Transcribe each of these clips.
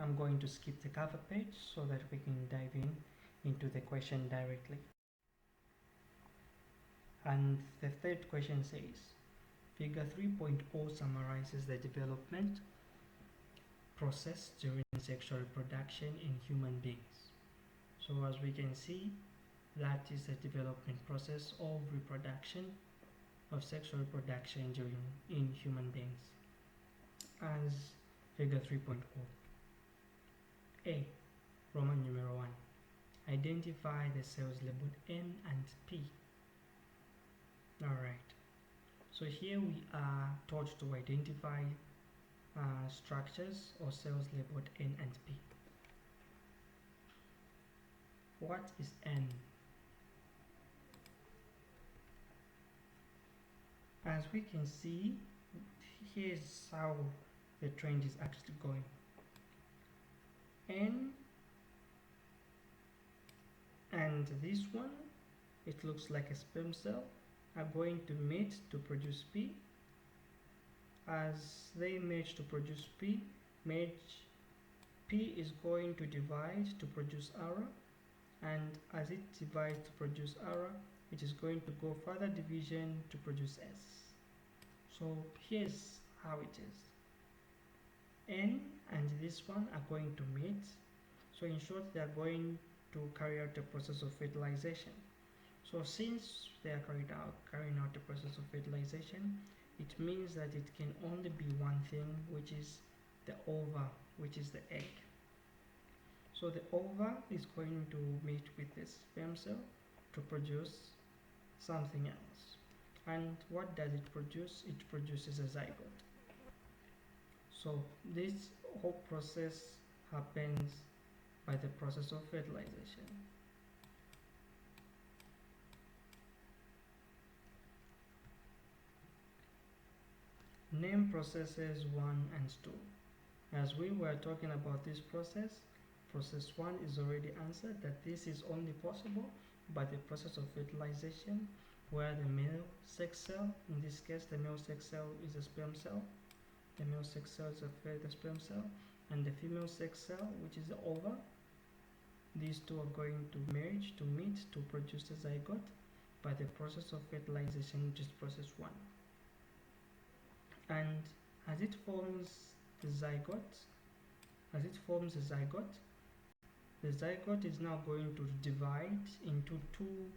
I'm going to skip the cover page so that we can dive into the question directly. And the third question says, Figure 3.0 summarizes the development process during sexual reproduction in human beings. So as we can see, that is the development process of reproduction, of sexual reproduction in human beings, as figure 3.0. A. Roman numeral 1. Identify the cells labeled N and P. Alright, so here we are taught to identify structures or cells labeled N and P. What is N? As we can see, here's how the trend is actually going. N and this one, it looks like a sperm cell, are going to mate to produce P. As they mate to produce P is going to divide to produce Ara, and as it divides to produce Ara, it is going to go further division to produce S. So here's how it is. N and this one are going to mate. So in short, they are going to carry out the process of fertilization. So since they are carrying out the process of fertilization, it means that it can only be one thing, which is the ova, which is the egg. So the ova is going to mate with this sperm cell to produce something else. And what does it produce? It produces a zygote. So this whole process happens by the process of fertilization. Name processes 1 and 2. As we were talking about this process, process 1 is already answered that this is only possible by the process of fertilization, where the male sex cell, in this case the male sex cell is a sperm cell, the male sex cell is the sperm cell, and the female sex cell, which is the ova, these two are going to merge to meet to produce a zygote by the process of fertilization, which is process 1. And as it forms the zygote, the zygote is now going to divide into two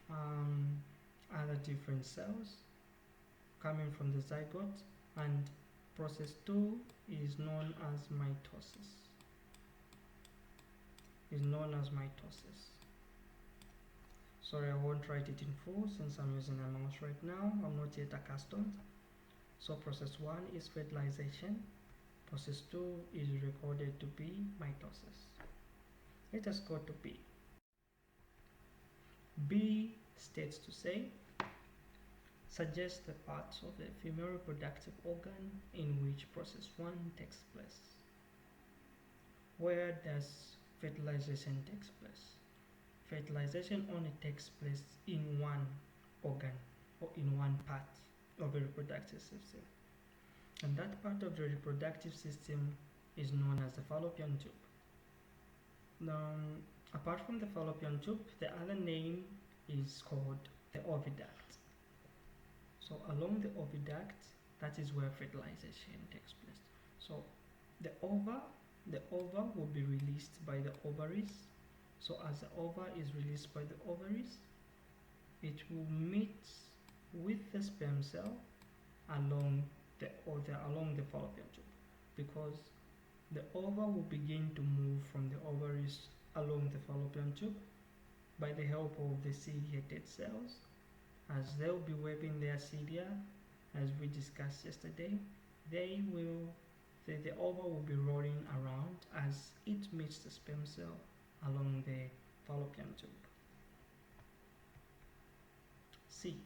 other different cells coming from the zygote, and process 2 is known as mitosis. Sorry, I won't write it in full since I'm using a mouse right now. I'm not yet accustomed. So process 1 is fertilization. Process 2 is recorded to be mitosis. Let us go to B. B states to say, suggest the parts of the female reproductive organ in which process 1 takes place. Where does fertilization take place? Fertilization only takes place in one organ or in one part of the reproductive system. And that part of the reproductive system is known as the fallopian tube. Now, apart from the fallopian tube, the other name is called the oviduct. So along the oviduct, that is where fertilization takes place. So the ova will be released by the ovaries. So as the ova is released by the ovaries, it will meet with the sperm cell along the fallopian tube, because the ova will begin to move from the ovaries along the fallopian tube by the help of the ciliated cells. As they'll be waving their cilia, as we discussed yesterday, the ova will be rolling around as it meets the sperm cell along the fallopian tube. C.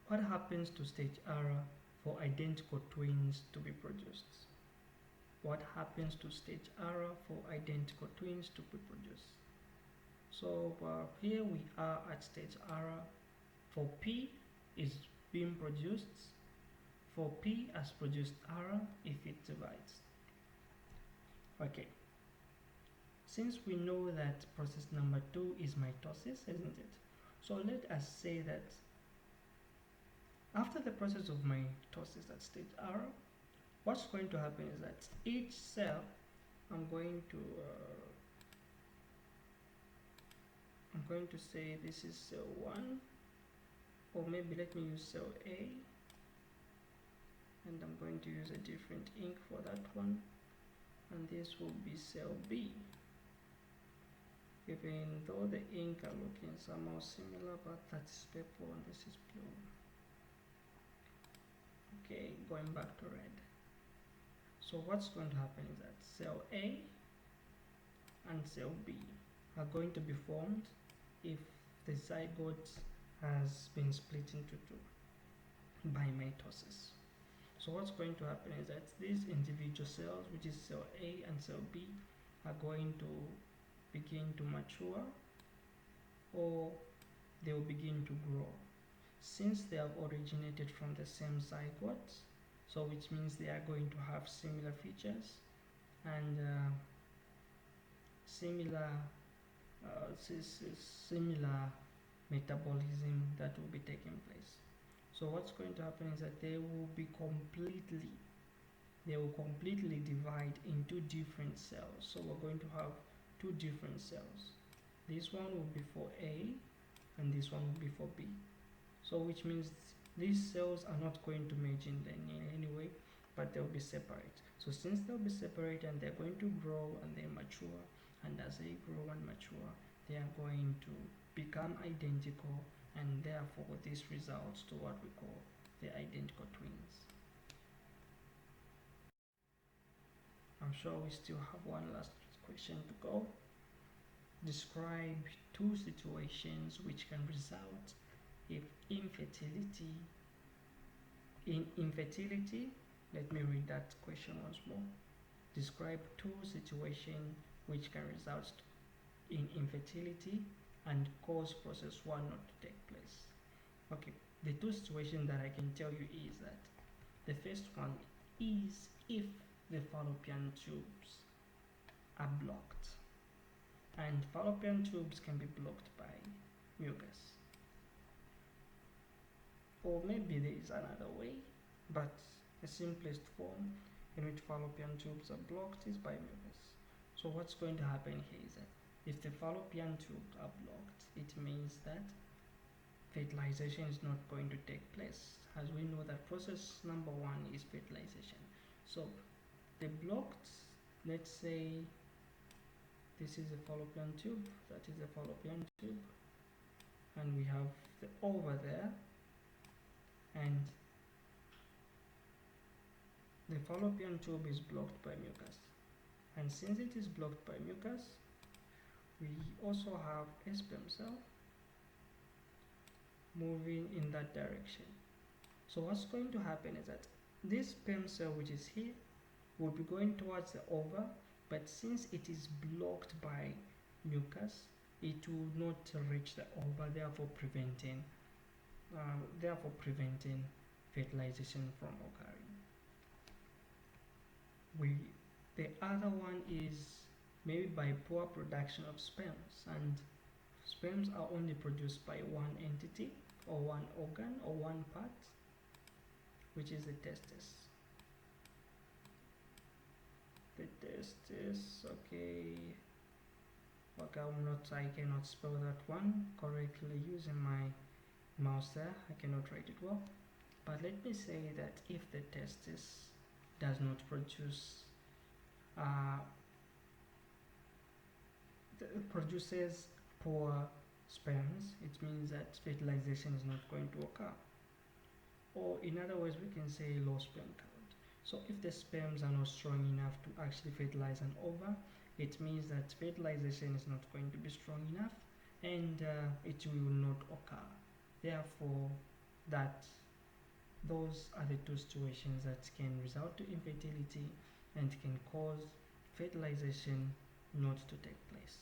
What happens to stage Ara for identical twins to be produced? What happens to stage Ara for identical twins to be produced? So here we are at stage Ara. For P is being produced. For P has produced Ara if it divides. Okay, since we know that process number 2 is mitosis, isn't it? So let us say that after the process of mitosis at stage R, what's going to happen is that each cell, I'm going to say this is cell 1, or maybe let me use cell A, and I'm going to use a different ink for that one, and this will be cell B, even though the ink are looking somehow similar, but that's purple and this is blue. Okay, going back to red. So what's going to happen is that cell A and cell B are going to be formed if the zygote has been split into two by mitosis. So what's going to happen is that these individual cells, which is cell A and cell B, are going to begin to mature, or they will begin to grow. Since they have originated from the same zygote, so which means they are going to have similar features and similar metabolism that will be taking place. So what's going to happen is that they will completely divide into different cells. So we're going to have two different cells. This one will be for A and this one will be for B. So which means these cells are not going to merge in any way, but they'll be separate. So since they'll be separate and they're going to grow and they mature, and as they grow and mature, they are going to become identical, and therefore this results to what we call the identical twins. I'm sure we still have one last question to go. Describe two situations which can result if infertility. In infertility, let me read that question once more. Describe two situations which can result in infertility and cause process 1 not to take place. Okay, the two situations that I can tell you is that the first one is if the fallopian tubes are blocked, and fallopian tubes can be blocked by mucus, or maybe there is another way, but the simplest form in which fallopian tubes are blocked is by mucus. So what's going to happen here is that if the fallopian tubes are blocked, it means that fertilization is not going to take place, as we know that process number 1 is fertilization. So the blocked, let's say this is a fallopian tube, that is a fallopian tube, and we have the ova there, and the fallopian tube is blocked by mucus, and since it is blocked by mucus, we also have a sperm cell moving in that direction. So what's going to happen is that this sperm cell, which is here, will be going towards the ova, but since it is blocked by mucus, it will not reach the ova, therefore preventing fertilization from occurring. The other one is maybe by poor production of sperms, and sperms are only produced by one entity or one organ or one part, which is the testis. The testis, okay, I cannot spell that one correctly using my mouse there. I cannot write it well, but let me say that if the testis does not produces poor sperms, it means that fertilization is not going to occur. Or in other words, we can say low sperm count. So if the sperms are not strong enough to actually fertilize an ova, it means that fertilization is not going to be strong enough, and it will not occur. Therefore, those are the two situations that can result to infertility and can cause fertilization not to take place.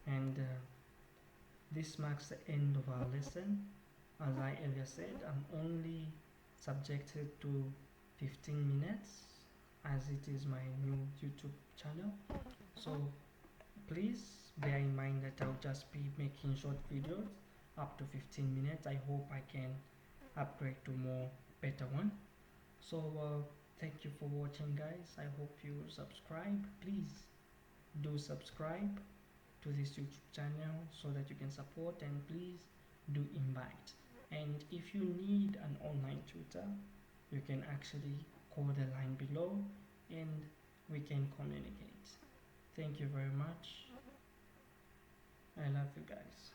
And this marks the end of our lesson. As I earlier said, I'm only subjected to 15 minutes, as it is my new YouTube channel. So please bear in mind that I'll just be making short videos up to 15 minutes. I hope I can upgrade to more better one. So thank you for watching, guys. I hope you subscribe. Please do subscribe to this YouTube channel so that you can support, and please do invite. And if you need an online tutor, you can actually call the line below and we can communicate. Thank you very much. I love you guys.